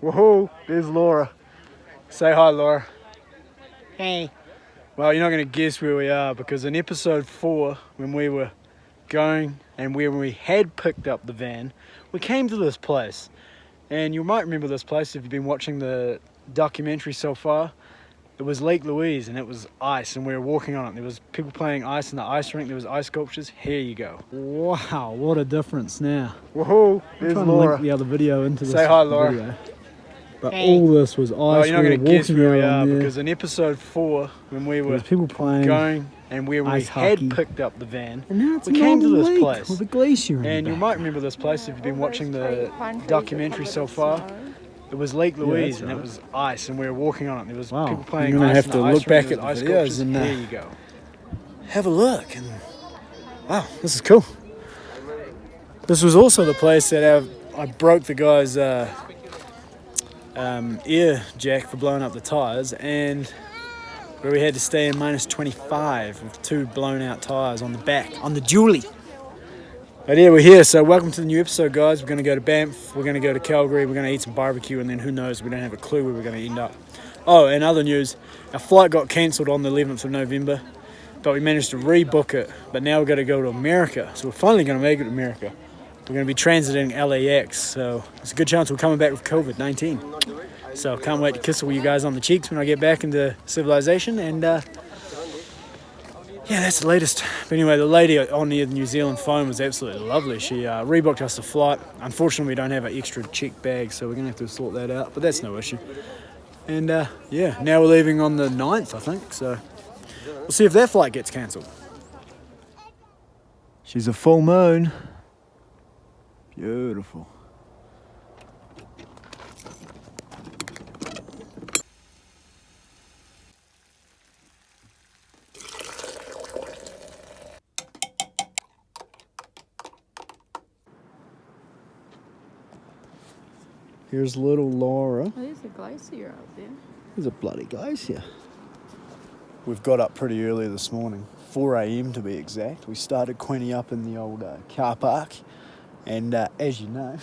Woohoo! There's Laura. Say hi, Laura. Hey. Well, you're not going to guess where we are because in episode 4, when we were going and when we had picked up the van, we came to this place. And you might remember this place if you've been watching the documentary so far. It was Lake Louise and it was ice and we were walking on it. There was people playing ice in the ice rink. There was ice sculptures. Here you go. Wow, what a difference now. Woohoo! There's I'm trying Laura. to link the other video into this. Say hi, Laura. Video. But all this was ice. Well, you're not going to guess where we are there. because in episode 4, when we were people playing going and where we ice had hockey. picked up the van, And now it's we came to this lake place. with a glacier in And the you back. might remember this place if you've been watching the documentary so far. It was Lake Louise that's and it right. was ice and we were walking on it. There was Wow. people playing You're gonna ice have in the to ice look rink. back There at was the ice videos sculptures. and, There you go. Have a look. And wow, this is cool. This was also the place that I broke the guy's ear jack for blowing up the tyres, and where we had to stay in minus 25 with 2 blown out tyres on the back, on the dually. But yeah, we're here, so welcome to the new episode, guys. We're going to go to Banff, we're going to go to Calgary, we're going to eat some barbecue, and then who knows, we don't have a clue where we're going to end up. Oh, and other news, our flight got cancelled on the 11th of November, but we managed to rebook it, but now we've got to go to America, so we're finally going to make it to America. We're going to be transiting LAX, so it's a good chance we're coming back with COVID-19. So can't wait to kiss all you guys on the cheeks when I get back into civilization, and yeah, that's the latest. But anyway, the lady on the New Zealand phone was absolutely lovely. She rebooked us a flight. Unfortunately, we don't have an extra check bag, so we're going to have to sort that out, but that's no issue. And yeah, now we're leaving on the 9th, I think, so we'll see if that flight gets cancelled. She's a full moon. Beautiful. Here's little Laura. Oh, there's a glacier out there. There's a bloody glacier. We've got up pretty early this morning, 4 a.m. to be exact. We started Queeny up in the old car park, and as you know,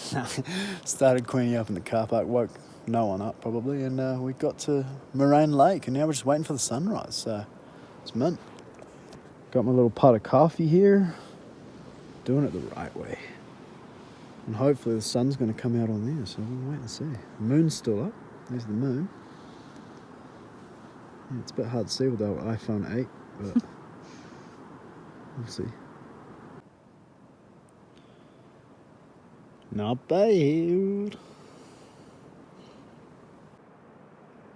started Queeny up in the car park, woke no one up probably, and we got to Moraine Lake, and now we're just waiting for the sunrise, so it's mint. Got my little pot of coffee here, doing it the right way. And hopefully the sun's going to come out on there, so we'll wait and see. The moon's still up. There's the moon. Yeah, it's a bit hard to see with the old iPhone 8, but we'll see. Not bad.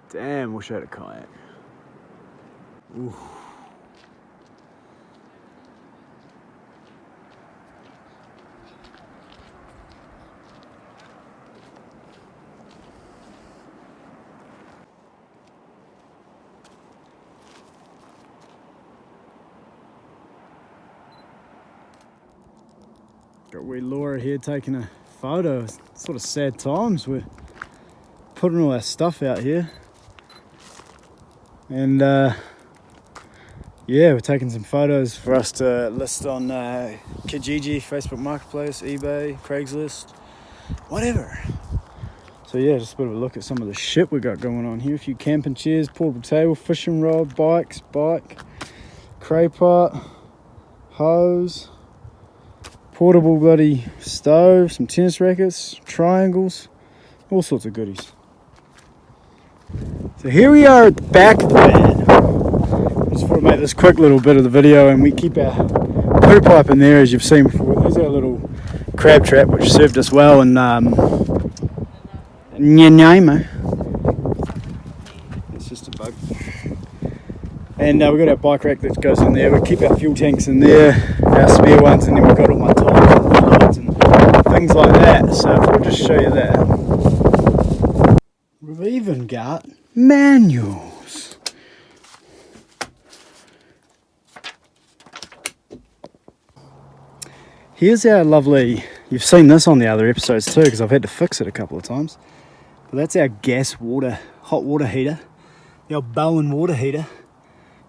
Damn, wish I had a kayak. Ooh. Got wee Laura here taking a photo. It's sort of sad times. We're putting all our stuff out here. And yeah, we're taking some photos for us to list on Kijiji, Facebook Marketplace, eBay, Craigslist, whatever. So yeah, just a bit of a look at some of the shit we got going on here. A few camping chairs, portable table, fishing rod, bike, cray pot, hose, portable bloody stove, some tennis rackets, triangles, all sorts of goodies. So here we are at the back of the van. I just thought I'd make this quick little bit of the video, and we keep our poo pipe in there as you've seen before. There's our little crab trap which served us well in Nanaimo. It's just a bug. And we've got our bike rack that goes in there. We keep our fuel tanks in there, our spare ones, and then we've got all my tires and fluids and things like that. So if I'll just show you that. We've even got manuals. Here's our lovely, you've seen this on the other episodes too, because I've had to fix it a couple of times. But that's our hot water heater, the old Bowen water heater.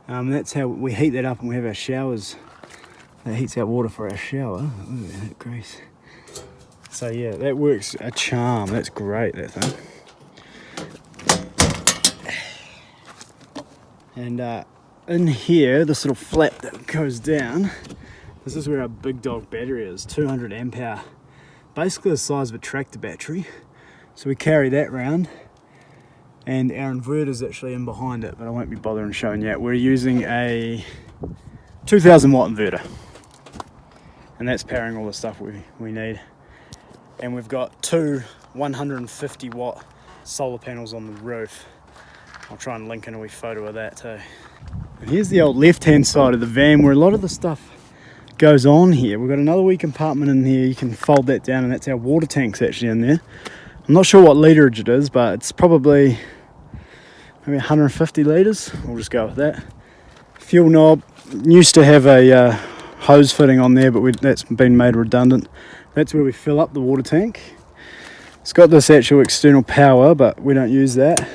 That's how we heat that up, and we have our showers. That heats our water for our shower. Ooh, that grease. So yeah, that works a charm. That's great, that thing. And in here, this little flap that goes down, this is where our big dog battery is, 200 amp hour. Basically the size of a tractor battery. So we carry that round, and our inverter's actually in behind it, but I won't be bothering showing you. We're using a 2000 watt inverter, and that's powering all the stuff we need. And we've got two 150 watt solar panels on the roof. I'll try and link in a wee photo of that too. And here's the old left hand side of the van where a lot of the stuff goes on here. We've got another wee compartment in here, you can fold that down, and that's our water tanks actually in there. I'm not sure what literage it is, but it's probably maybe 150 litres. We'll just go with that. Fuel knob, used to have a hose fitting on there, but that's been made redundant. That's where we fill up the water tank. It's got this actual external power, but we don't use that.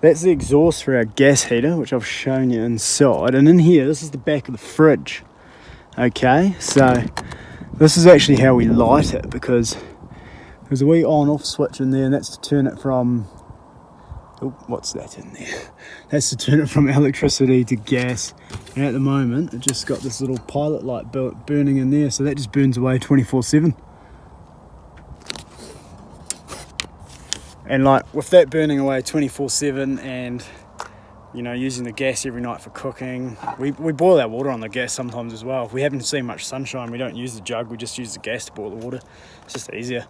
That's the exhaust for our gas heater, which I've shown you inside. And in here, this is the back of the fridge. Okay, so this is actually how we light it, because there's a wee on-off switch in there, and that's to turn it from... Oh, what's that in there? That's to turn it from electricity to gas. And at the moment, it just got this little pilot light burning in there, so that just burns away 24/7. And like, with that burning away 24/7 and, you know, using the gas every night for cooking, we boil our water on the gas sometimes as well. If we haven't seen much sunshine, we don't use the jug, we just use the gas to boil the water. It's just easier.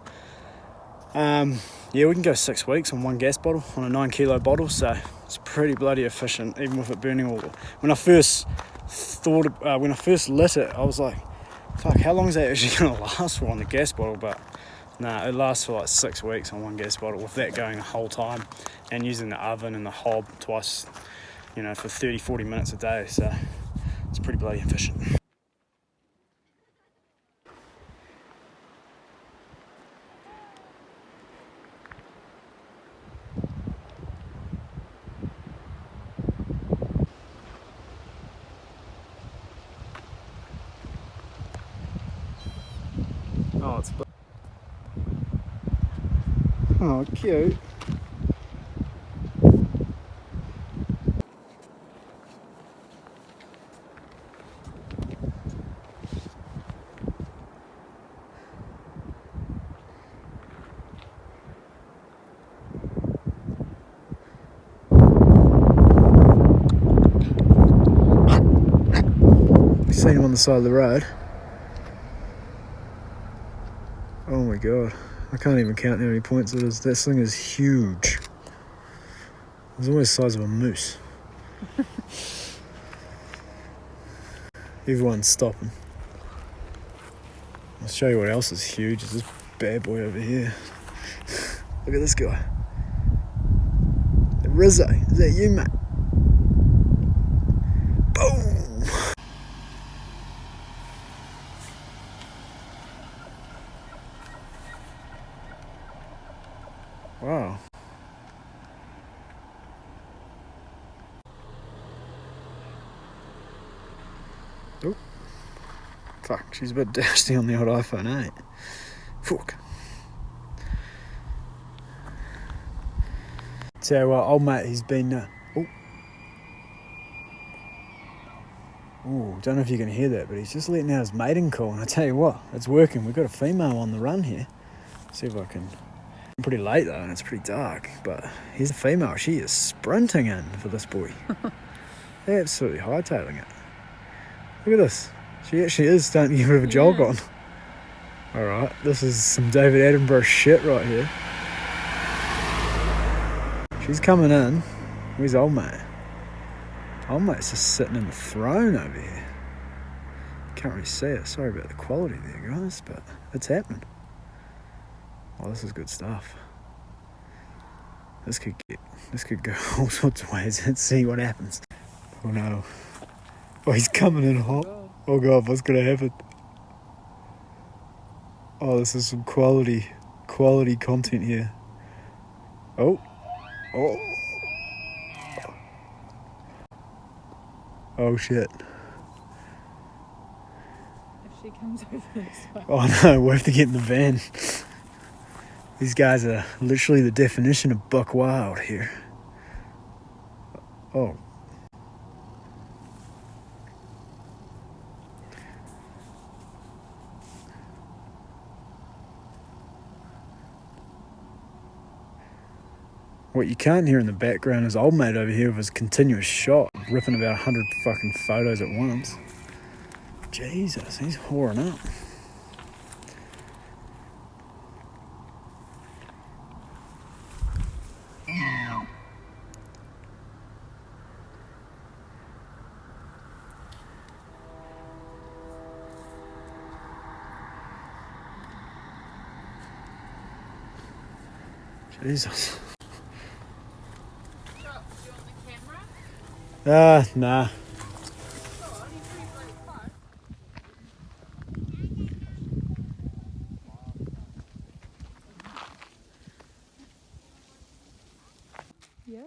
Yeah, we can go 6 weeks on one gas bottle, on a 9 kilo bottle, so it's pretty bloody efficient, even with it burning all. When I first lit it, I was like, fuck, how long is that actually gonna last for on the gas bottle? But nah, it lasts for like 6 weeks on one gas bottle, with that going the whole time, and using the oven and the hob twice, you know, for 30-40 minutes a day, so it's pretty bloody efficient. Oh, it's... Oh, cute. Seen him on the side of the road. Oh my god, I can't even count how many points it is. That thing is huge. It's almost the size of a moose. Everyone's stopping. I'll show you what else is huge. It's this bad boy over here. Look at this guy. Rizzo, is that you, mate? Boom! Wow. Oh. Fuck, she's a bit dusty on the old iPhone 8. Fuck. So, old mate, he's been... Oh, don't know if you can hear that, but he's just letting out his mating call. And I tell you what, it's working. We've got a female on the run here. See if I can... I'm pretty late though, and it's pretty dark, but here's a female. She is sprinting in for this boy. Absolutely hightailing it. Look at this. She actually is starting to get a bit of a jog on. Alright, this is some David Attenborough shit right here. She's coming in. Where's old mate? Old mate's just sitting in the throne over here. Can't really see it. Sorry about the quality there, guys, but it's happening. Oh, this is good stuff. This could go all sorts of ways. Let's see what happens. Oh no. Oh, he's coming in hot. Oh god, what's gonna happen? Oh, this is some quality content here. Oh. Oh shit. If she comes over this way. Oh no, we have to get in the van. These guys are literally the definition of buck wild here. Oh. What you can't hear in the background is old mate over here with his continuous shot, ripping about 100 fucking photos at once. Jesus, he's whoring up. Jesus. Do you want the camera? Nah. Yeah.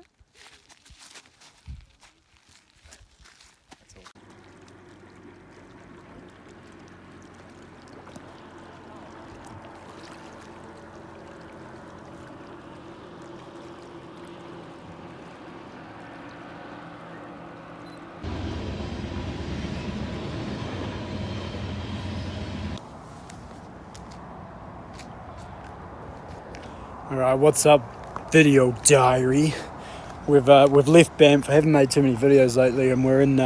Alright, what's up, video diary? We've left Banff. I haven't made too many videos lately, and we're in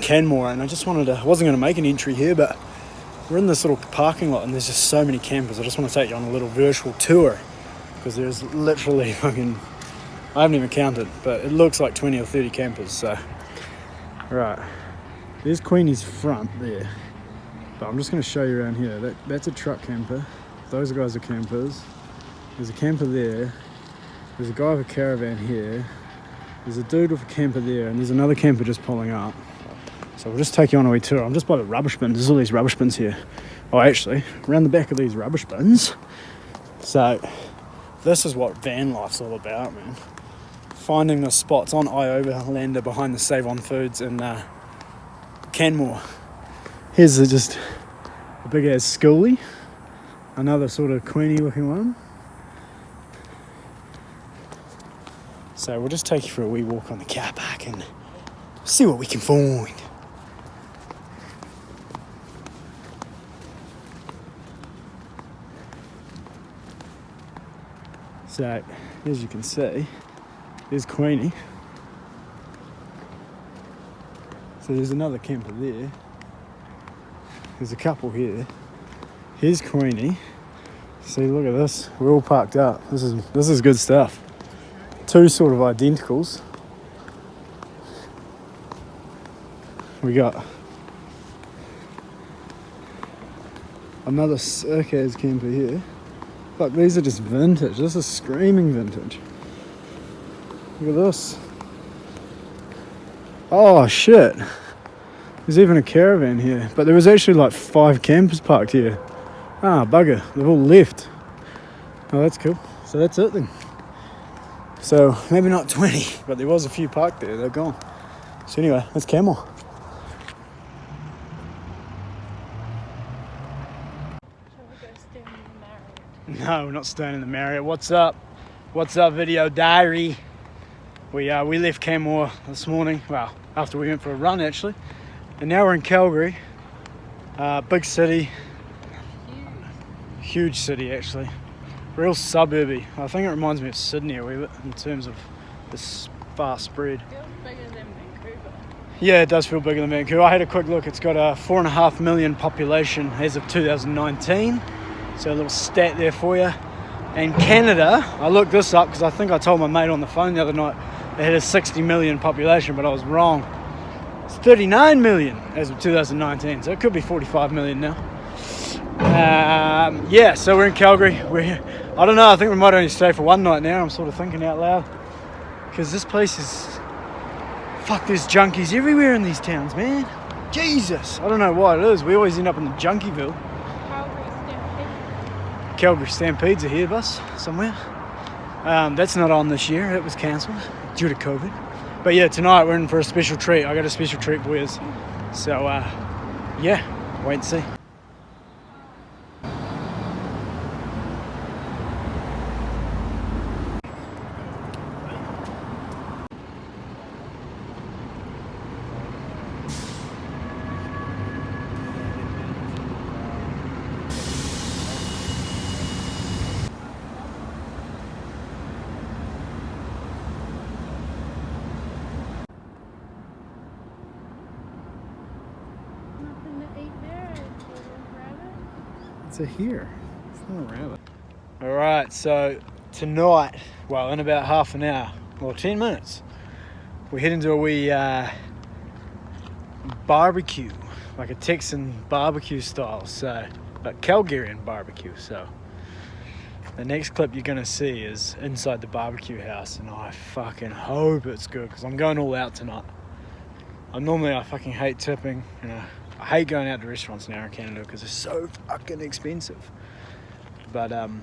Canmore, and I wasn't going to make an entry here, but we're in this little parking lot, and there's just so many campers. I just want to take you on a little virtual tour, because there's literally fucking, I haven't even counted, but it looks like 20 or 30 campers. So, right, there's Queeny's front there, but I'm just going to show you around here. That's a truck camper. Those guys are campers. There's a camper there. There's a guy with a caravan here. There's a dude with a camper there, and there's another camper just pulling up. So we'll just take you on a wee tour. I'm just by the rubbish bins. There's all these rubbish bins here. Oh, actually, around the back of these rubbish bins. So this is what van life's all about, man. Finding the spots on Overlander behind the Save On Foods in Canmore. Here's just a big ass schoolie. Another sort of Queeny looking one. So we'll just take you for a wee walk on the car park and see what we can find. So, as you can see, there's Queeny. So there's another camper there. There's a couple here. Here's Queeny. See, look at this. We're all parked up. This is good stuff. Two sort of identicals. We got another Circas camper here. Fuck, these are just vintage. This is screaming vintage. Look at this. Oh shit. There's even a caravan here. But there was actually like 5 campers parked here. Ah, bugger. They've all left. Oh, that's cool. So that's it then. So maybe not 20, but there was a few parked there. They're gone. So anyway, that's Canmore. Shall we go stay in the Marriott? No, we're not staying in the Marriott. What's up? What's up, video diary? We left Canmore this morning. Well, after we went for a run actually, and now we're in Calgary. Big city. Huge city actually. Real suburby. I think it reminds me of Sydney a wee bit in terms of this fast spread. It feels bigger than Vancouver. Yeah, it does feel bigger than Vancouver. I had a quick look. It's got a 4.5 million population as of 2019. So a little stat there for you. And Canada, I looked this up because I think I told my mate on the phone the other night it had a 60 million population, but I was wrong. It's 39 million as of 2019, so it could be 45 million now. Yeah, so we're in Calgary. I don't know, I think we might only stay for one night now. I'm sort of thinking out loud. Because this place is... Fuck, there's junkies everywhere in these towns, man. Jesus! I don't know why it is. We always end up in the Junkieville. Calgary Stampede's a here bus somewhere. That's not on this year. It was cancelled due to COVID. But yeah, tonight we're in for a special treat. I got a special treat for you. So, yeah, wait and see. It's a hare. It's not a rabbit. Alright, so tonight, well, in about half an hour, or 10 minutes, we're heading to a wee barbecue, like a Texan barbecue style, so, but Calgarian barbecue, so. The next clip you're going to see is inside the barbecue house, and I fucking hope it's good, because I'm going all out tonight. I fucking hate tipping, you know. I hate going out to restaurants now in Canada because they're so fucking expensive. But I'm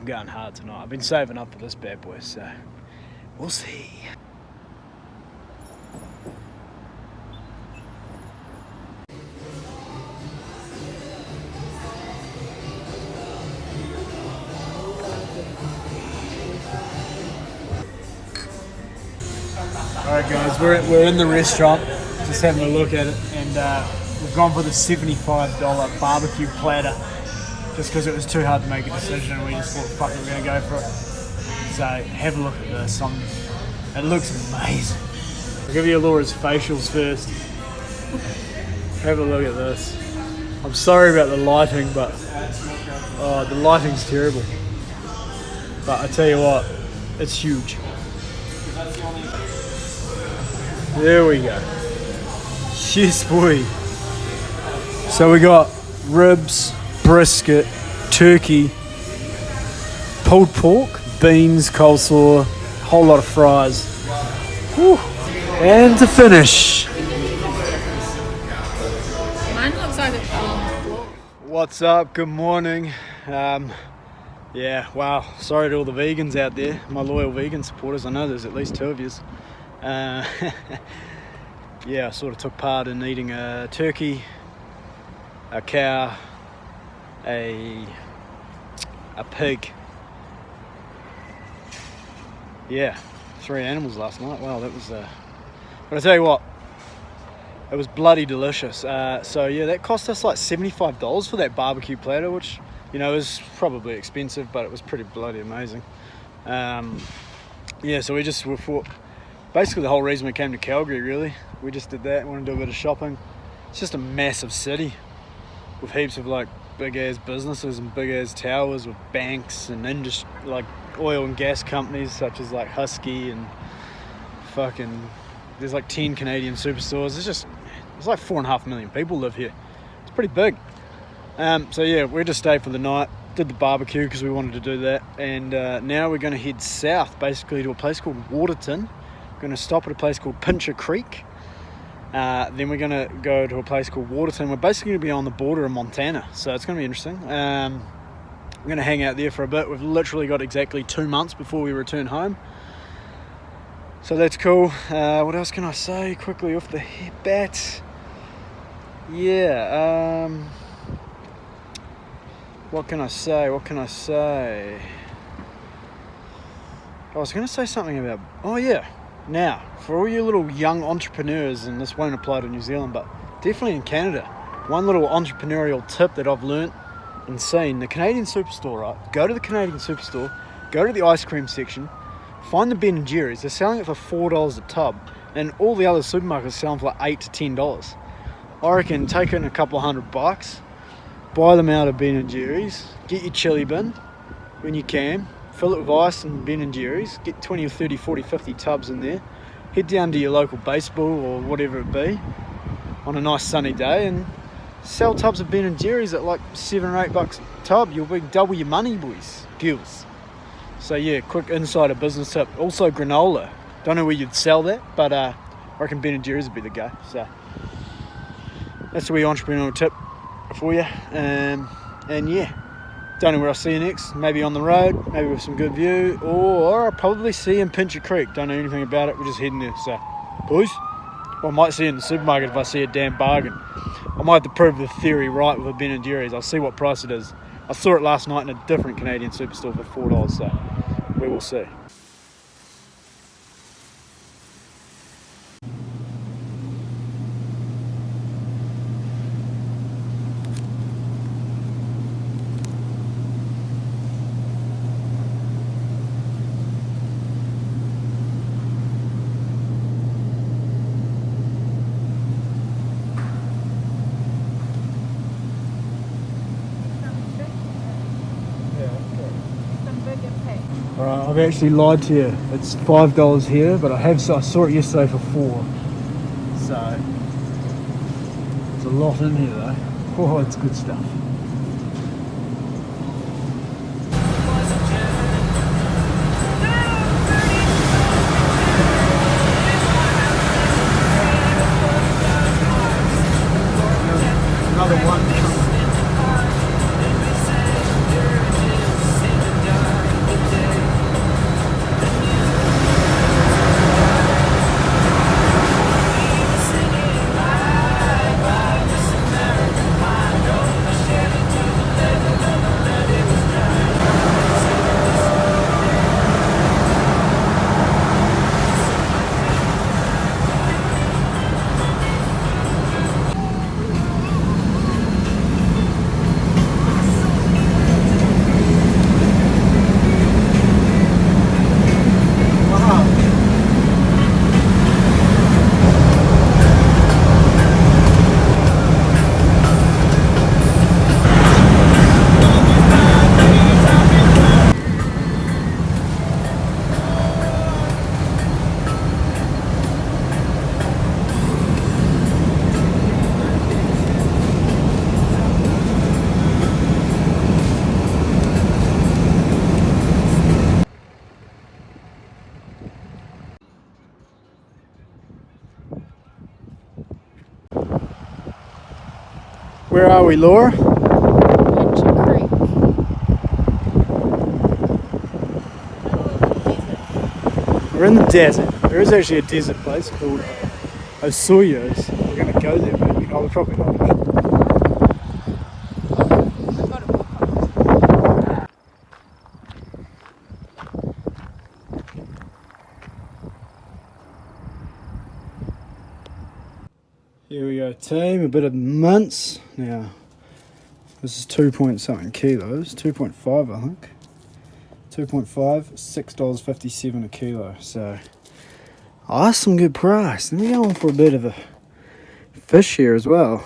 going hard tonight. I've been saving up for this bad boy, so we'll see. Alright guys, we're in the restaurant, just having a look at it, and we've gone for the $75 barbecue platter just because it was too hard to make a decision, and we just thought, fuck it, we're going to go for it. So have a look at this. It looks amazing. I'll give you Laura's facials first. Have a look at this. I'm sorry about the lighting, but the lighting's terrible. But I tell you what, it's huge. There we go. Yes, boy. So we got ribs, brisket, turkey, pulled pork, beans, coleslaw, a whole lot of fries. Whew. And to finish. Mine looks like it fell on the floor. What's up? Good morning. Yeah, wow. Sorry to all the vegans out there, my loyal vegan supporters. I know there's at least 2 of yous. Yeah, I sort of took part in eating a turkey, a cow, a pig. Yeah, 3 animals last night. Wow, that was but I tell you what, it was bloody delicious. So yeah, that cost us like $75 for that barbecue platter, which, you know, is probably expensive, but it was pretty bloody amazing. Yeah, so we thought, basically the whole reason we came to Calgary, really. We just did that, wanted to do a bit of shopping. It's just a massive city with heaps of like big ass businesses and big ass towers with banks and like oil and gas companies such as like Husky and fucking, there's like 10 Canadian superstores. There's like 4.5 million people live here. It's pretty big. So yeah, we just stayed for the night, did the barbecue because we wanted to do that, and now we're going to head south, basically to a place called Waterton. We're going to stop at a place called Pincher Creek. Then we're going to go to a place called Waterton. We're basically going to be on the border of Montana, so it's going to be interesting. We're going to hang out there for a bit. We've literally got exactly 2 months before we return home, so that's cool. What else can I say quickly off the bat? Yeah, what can I say? I was going to say something about, oh yeah, now, for all you little young entrepreneurs, and this won't apply to New Zealand, but definitely in Canada, one little entrepreneurial tip that I've learnt and seen, the Canadian Superstore, right? Go to the Canadian Superstore, go to the ice cream section, find the Ben & Jerry's, they're selling it for $4 a tub, and all the other supermarkets sell them for like $8 to $10. I reckon take in a couple $100, buy them out of Ben & Jerry's, get your chili bin when you can, fill it with ice and Ben & Jerry's, get 20 or 30, 40, 50 tubs in there, head down to your local baseball or whatever it be on a nice sunny day and sell tubs of Ben & Jerry's at like $7 or $8 a tub. You'll be double your money, boys, girls. So yeah, quick insider business tip. Also granola. Don't know where you'd sell that, but I reckon Ben & Jerry's would be the go. So that's a wee entrepreneurial tip for you. And yeah, don't know where I'll see you next. Maybe on the road, maybe with some good view, or I'll probably see you in Pincher Creek. Don't know anything about it. We're just heading there. So, boys, well, I might see you in the supermarket if I see a damn bargain. I might have to prove the theory right with a Ben & Jerry's. I'll see what price it is. I saw it last night in a different Canadian superstore for $4, so we will see. get paid. Alright, I've actually lied to you. It's $5 here, but I saw it yesterday for $4. So there's a lot in here though. Oh, it's good stuff. Another one. Where are we, Laura? Pincher Creek. We're in the desert. There is actually a desert place called Osoyo's. We're going to go there maybe. Oh, we're probably not. Here we go, team. A bit of mince. Now, this is 2 point something kilos. 2.5, I think. 2.5, $6.57 a kilo. So, oh, that's some good price. Let me go on for a bit of a fish here as well.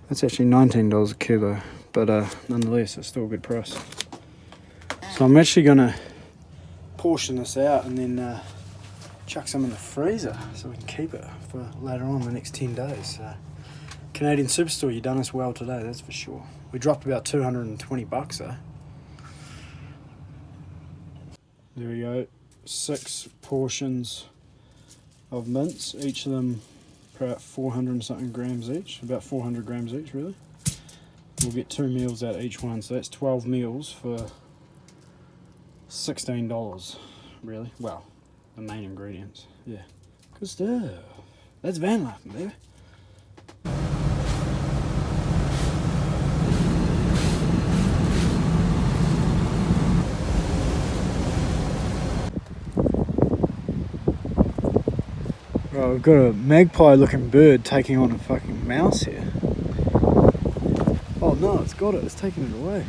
That's actually $19 a kilo, but nonetheless, it's still a good price. So I'm actually gonna portion this out and then chuck some in the freezer so we can keep it for later on the next 10 days. So, Canadian Superstore, you done us well today, that's for sure. We dropped about 220 bucks though. There we go, 6 portions of mince, each of them about 400 and something grams each, about 400 grams each really. We'll get 2 meals out of each one, so that's 12 meals for $16 really. Well, the main ingredients, yeah. Good stuff. That's van life, baby. Right, we've got a magpie looking bird taking on a fucking mouse here. Oh no, it's got it, it's taking it away.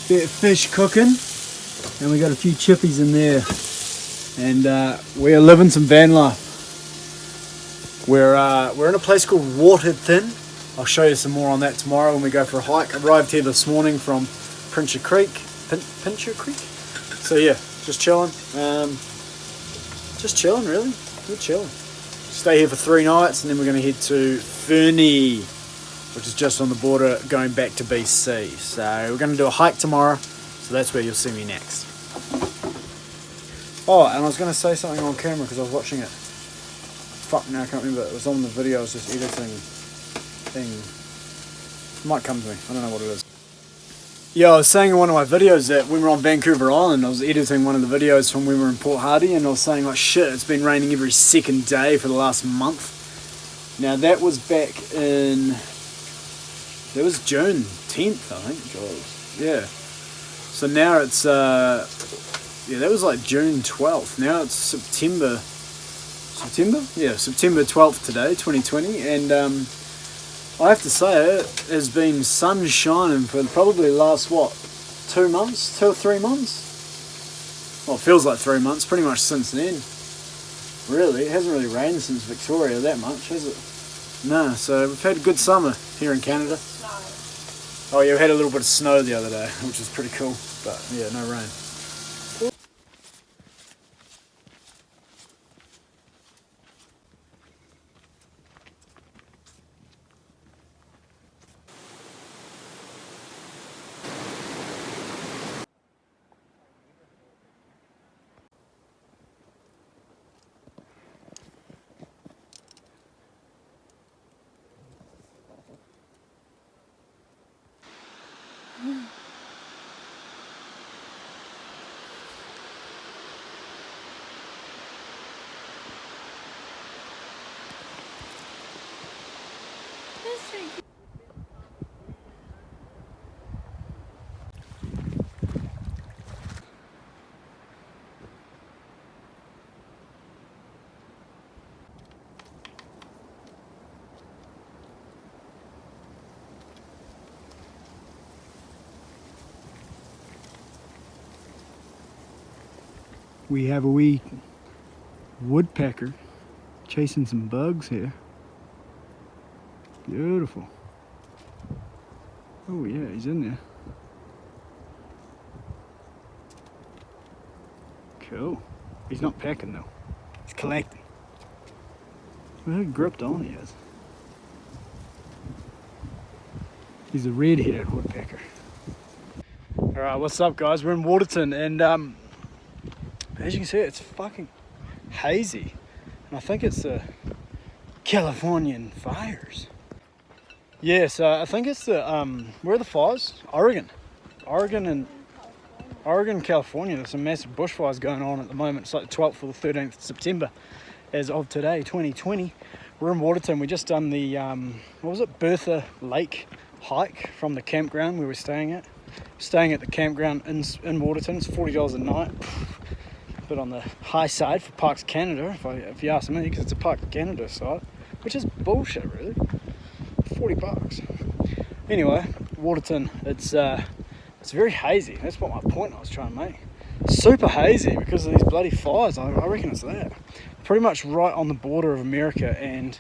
Bit of fish cooking, and we got a few chippies in there, and we are living some van life. We're in a place called Waterton. I'll show you some more on that tomorrow when we go for a hike. I arrived here this morning from Pincher Creek. Pincher Creek? So yeah, just chilling. Just chilling really. We're chilling. Stay here for 3 nights and then we're going to head to Queeny, which is just on the border going back to BC. So we're going to do a hike tomorrow, so that's where you'll see me next. Oh, and I was going to say something on camera because I was watching it. Fuck, now I can't remember. It was on the video, I was just editing thing. It might come to me, I don't know what it is. Yeah, I was saying in one of my videos that when we were on Vancouver Island, I was editing one of the videos from when we were in Port Hardy, and I was saying like, shit, it's been raining every second day for the last month. Now that was back in... That was June 10th, I think. God. Yeah. So now it's, yeah, that was like June 12th. Now it's September? Yeah, September 12th today, 2020. And I have to say, it has been sun shining for probably the last, what, 2 months? 2 or 3 months? Well, it feels like 3 months, pretty much since then. Really, it hasn't really rained since Victoria that much, has it? No, so we've had a good summer here in Canada. Oh yeah, we had a little bit of snow the other day, which was pretty cool, but yeah, no rain. We have a wee woodpecker chasing some bugs here. Beautiful. Oh yeah, he's in there. Cool. He's not pecking though. He's collecting. Look how gripped on he is. He's a red-headed woodpecker. Alright, what's up guys? We're in Waterton and as you can see it's fucking hazy. And I think it's the Californian fires. Yeah, so I think it's the, where are the fires? Oregon, California. There's some massive bushfires going on at the moment. It's like the 12th or the 13th of September as of today, 2020. We're in Waterton. We just done the, what was it, Bertha Lake hike from the campground we were staying at. Staying at the campground in Waterton. It's $40 a night. But on the high side for Parks Canada, if you ask me, because it's a Parks Canada site, which is bullshit really. $40. Anyway, Waterton, it's very hazy. That's what my point I was trying to make. Super hazy because of these bloody fires. I reckon it's that. Pretty much right on the border of America, and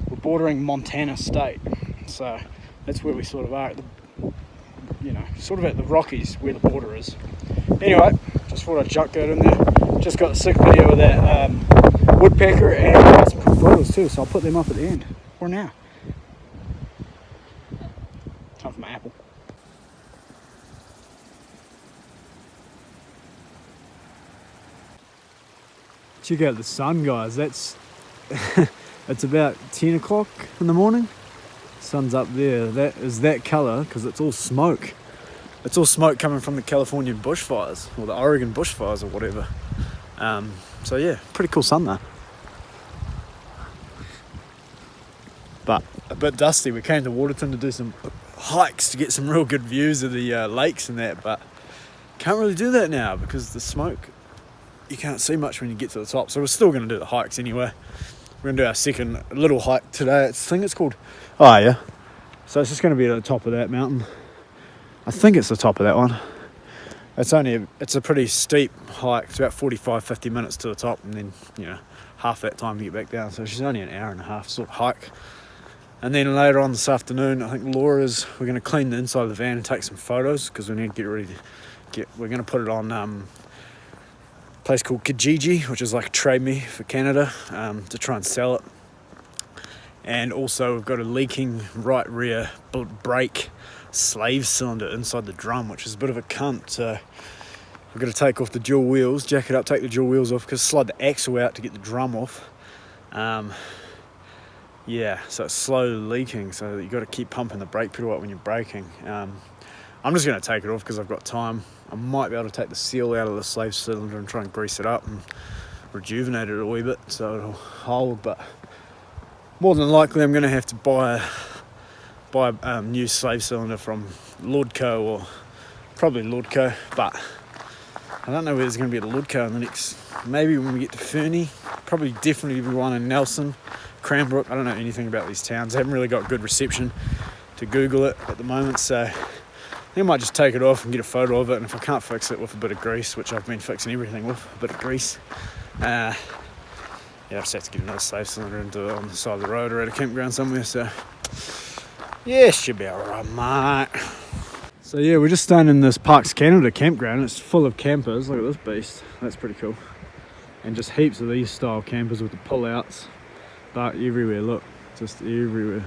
we're bordering Montana state. So that's where we sort of are at the, you know, sort of at the Rockies where the border is. Anyway, just thought I'd chuck that in there. Just got a sick video of that woodpecker and got some cool photos too, so I'll put them up at the end. Or now. Time for my apple. Check out the sun, guys. That's it's about 10 o'clock in the morning. Sun's up there. That is that colour because it's all smoke. It's all smoke coming from the Californian bushfires or the Oregon bushfires or whatever. So yeah, pretty cool sun though. But a bit dusty. We came to Waterton to do some hikes to get some real good views of the lakes and that, but can't really do that now because the smoke, you can't see much when you get to the top. So we're still going to do the hikes anyway. We're going to do our second little hike today. I think it's called, oh yeah, so it's just going to be at the top of that mountain. I think it's the top of that one. It's a pretty steep hike. It's about 45-50 minutes to the top, and then, you know, half that time to get back down. So it's only an hour and a half sort of hike. And then later on this afternoon, I think we're going to clean the inside of the van and take some photos because we need to get ready to we're going to put it on a place called Kijiji, which is like a trade me for Canada, to try and sell it. And also we've got a leaking right rear brake slave cylinder inside the drum, which is a bit of a cunt. So we've got to take off the dual wheels, jack it up, take the dual wheels off, because slide the axle out to get the drum off. Yeah, so it's slowly leaking, so you've got to keep pumping the brake pedal out when you're braking. I'm just going to take it off because I've got time. I might be able to take the seal out of the slave cylinder and try and grease it up and rejuvenate it a wee bit so it'll hold, but more than likely I'm going to have to buy a new slave cylinder from Lordco, or probably Lordco, but I don't know whether there's going to be a Lordco in the next, maybe when we get to Fernie, probably definitely be one in Nelson, Cranbrook. I don't know anything about these towns. I haven't really got good reception to Google it at the moment, so I think I might just take it off and get a photo of it, and if I can't fix it with a bit of grease, which I've been fixing everything with, a bit of grease, yeah, I just have to get another slave cylinder and do it on the side of the road or at a campground somewhere, so yeah, should be alright, mate. So yeah, we're just staying in this Parks Canada campground. It's full of campers. Look at this beast. That's pretty cool. And just heaps of these style campers with the pull-outs. But everywhere, look. Just everywhere.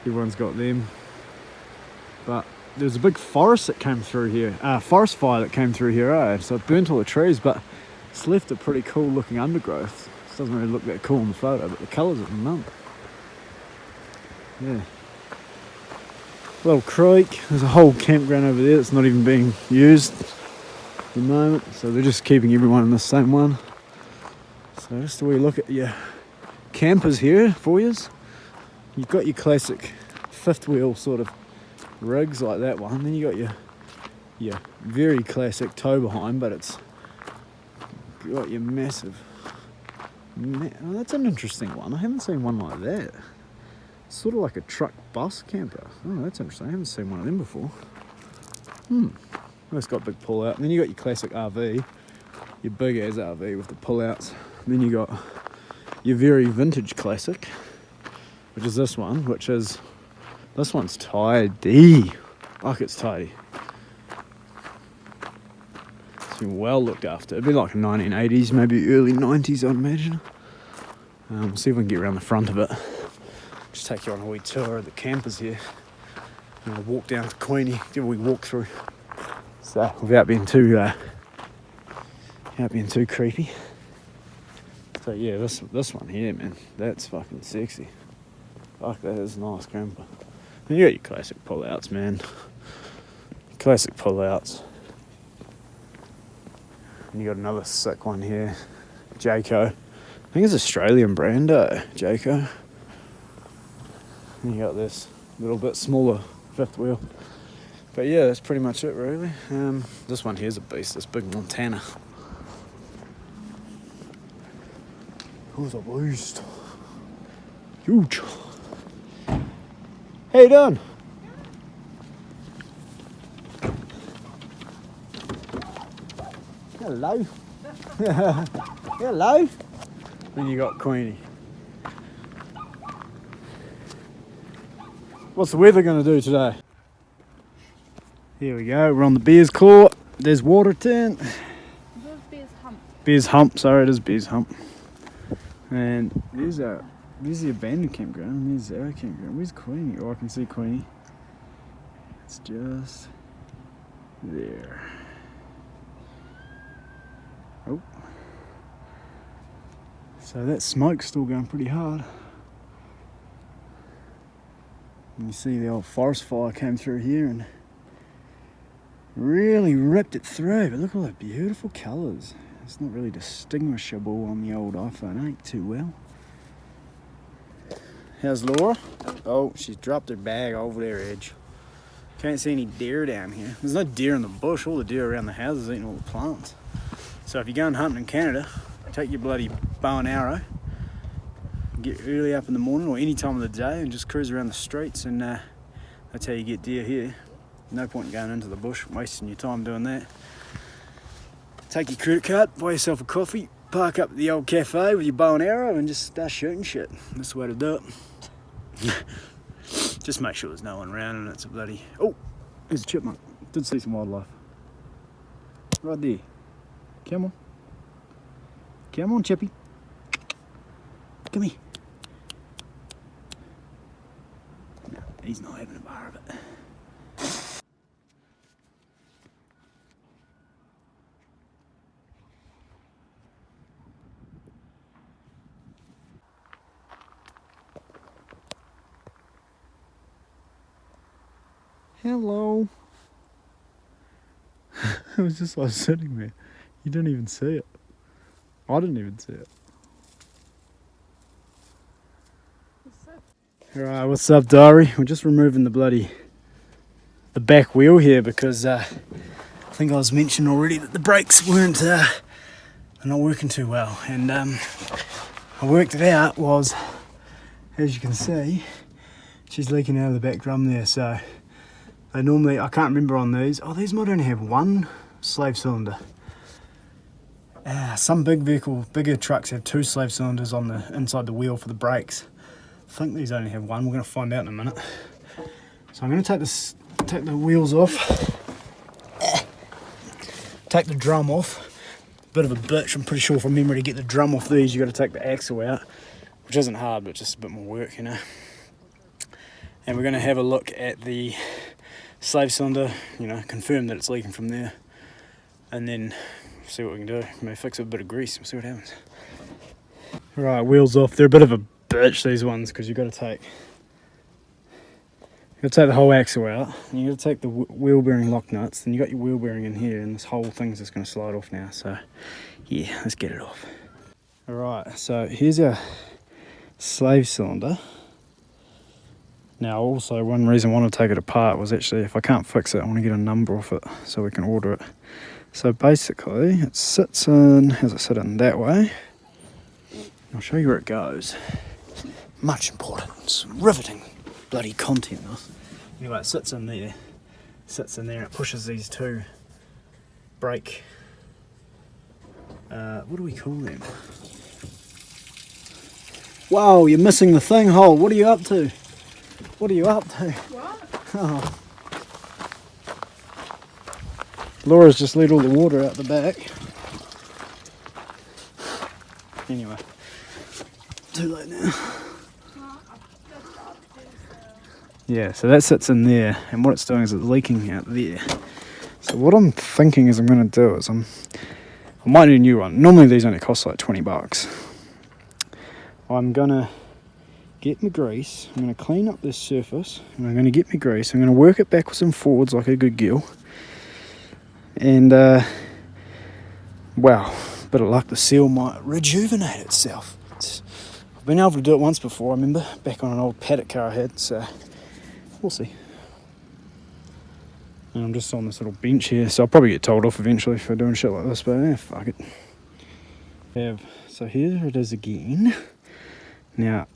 Everyone's got them. But there's a big forest that came through here. Forest fire that came through here, eh? So it burnt all the trees, but it's left a pretty cool looking undergrowth. It doesn't really look that cool in the photo, but the colours are none. Yeah. Little creek. There's a whole campground over there that's not even being used at the moment. So they're just keeping everyone in the same one. So just a wee look at your campers here for yous. You've got your classic fifth wheel sort of rigs like that one. Then you got your very classic tow behind, but it's got your massive. Oh, that's an interesting one. I haven't seen one like that. It's sort of like a truck bus camper. Oh, that's interesting. I haven't seen one of them before. It's got a big pull out. And then you got your classic RV, your big ass RV with the pull outs. Then you got your very vintage classic, which is this one, this one's tidy. Fuck, it's tidy. It's been well looked after. It'd be like 1980s, maybe early 90s, I'd imagine. We'll see if we can get around the front of it. Just take you on a wee tour of the campers here. And we'll walk down to Queeny, do a wee walk through. So, without being too creepy. So yeah, this one here, man, that's fucking sexy. Fuck, that is a nice camper. And you got your classic pull-outs, man. Classic pull-outs. And you got another sick one here, Jayco. I think it's Australian brand, Jayco. And you got this little bit smaller fifth wheel. But yeah, that's pretty much it, really. This one here's a beast, this big Montana. Who's a beast? Huge. How you doing? Hello. Hello. Then you got Queeny. What's the weather going to do today? Here we go. We're on the Bears Court. There's Waterton. Bears Hump. Bears Hump. Sorry, it is Bears Hump. And there's the abandoned campground, and there's our campground. Where's Queeny? Oh, I can see Queeny. It's just there. Oh. So that smoke's still going pretty hard. And you see the old forest fire came through here and really ripped it through. But look at all the beautiful colours. It's not really distinguishable on the old iPhone, ain't too well. How's Laura? Oh, she's dropped her bag over their edge. Can't see any deer down here. There's no deer in the bush. All the deer around the houses eating all the plants. So if you're going hunting in Canada, take your bloody bow and arrow, get early up in the morning or any time of the day and just cruise around the streets, and that's how you get deer here. No point in going into the bush, wasting your time doing that. Take your credit card, buy yourself a coffee, park up at the old cafe with your bow and arrow and just start shooting shit. That's the way to do it. Just make sure there's no one around and it's a bloody... Oh, there's a chipmunk. Did see some wildlife. Right there. Come on. Come on, Chippy. Come here. No, he's not having a bar of it. Hello. It was just like sitting there. You didn't even see it. I didn't even see it. Alright, what's up, diary? We're just removing the back wheel here because I think I was mentioning already that the brakes weren't not working too well, and I worked it out was, as you can see, she's leaking out of the back drum there. So they normally, I can't remember on these, these might only have one slave cylinder. Some bigger trucks have two slave cylinders on the inside the wheel for the brakes. I think these only have one. We're going to find out in a minute. So I'm going to take take the wheels off. Take the drum off. Bit of a bitch, I'm pretty sure from memory to get the drum off these, you got to take the axle out, which isn't hard, but just a bit more work, you know. And we're going to have a look at the slave cylinder, you know, confirm that it's leaking from there, and then see what we can do. Maybe fix it with a bit of grease, we'll see what happens. Right, wheels off. They're a bit of a bitch, these ones, because you've got to take the whole axle out, and you've got to take the wheel bearing lock nuts, then you got your wheel bearing in here, and this whole thing's just going to slide off now, so yeah, let's get it off. Alright, so here's our slave cylinder. Now also, one reason I want to take it apart was actually, if I can't fix it, I want to get a number off it so we can order it. So basically, it sits in, how's it sit in that way? I'll show you where it goes. Much important, it's riveting bloody content. Anyway, it sits in there, and it pushes these two brake, what do we call them? Wow, you're missing the thing hole. What are you up to? What are you up to? What? Oh. Laura's just let all the water out the back. Anyway, too late now. Yeah, so that sits in there, and what it's doing is it's leaking out there. So what I'm thinking is I'm going to do is I might need a new one. Normally these only cost like $20. I'm going to get my grease, I'm going to clean up this surface, and I'm going to get my grease, I'm going to work it backwards and forwards like a good girl. And, well, a bit of luck, the seal might rejuvenate itself. I've been able to do it once before, I remember, back on an old paddock car I had, so we'll see. And I'm just on this little bench here, so I'll probably get told off eventually for doing shit like this, but yeah, fuck it. So here it is again. Now,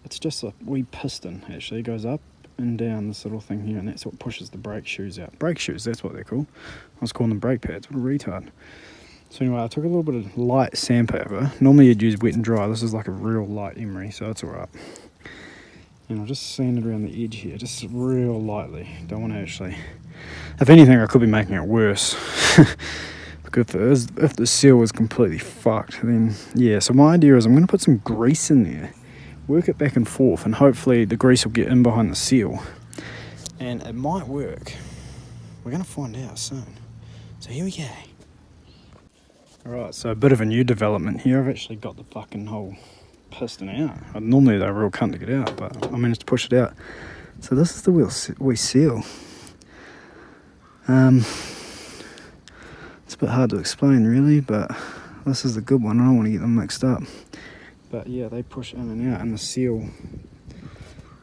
it's just a wee piston, actually. It goes up and down this little thing here, and that's what pushes the brake shoes out. Brake shoes, that's what they're called. I was calling them brake pads, what a retard. So anyway, I took a little bit of light sandpaper. Normally you'd use wet and dry. This is like a real light emery, so it's alright. And I'll just sand it around the edge here, just real lightly. Don't want to actually... If anything, I could be making it worse. Because if the seal was completely fucked, then yeah. So my idea is I'm going to put some grease in there, work it back and forth, and hopefully the grease will get in behind the seal. And it might work. We're going to find out soon. So here we go. Alright, so a bit of a new development here. I've actually got the fucking whole piston out. Normally they're real cunt to get out, but I managed to push it out. So this is the wee seal. It's a bit hard to explain really, but this is the good one. I don't want to get them mixed up. But yeah, they push in and out, and the seal,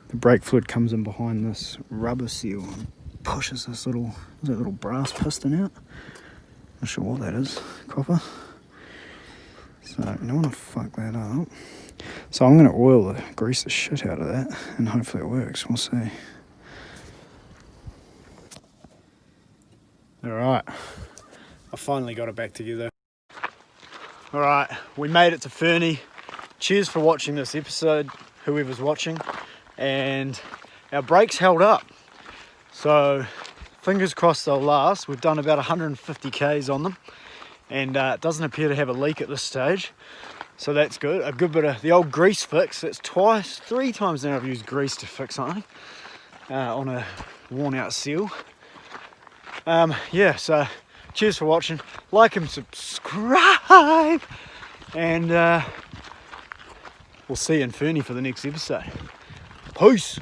the brake fluid comes in behind this rubber seal and pushes this little brass piston out. Not sure what that is, copper. So you don't want to fuck that up. So I'm going to grease the shit out of that, and hopefully it works. We'll see. Alright, I finally got it back together. Alright, we made it to Fernie. Cheers for watching this episode, whoever's watching. And our brakes held up. So, fingers crossed they'll last. We've done about 150 Ks on them. And it doesn't appear to have a leak at this stage. So that's good. A good bit of the old grease fix. It's three times now I've used grease to fix something on a worn out seal. Yeah, so cheers for watching. Like and subscribe. And we'll see you in Fernie for the next episode. Peace.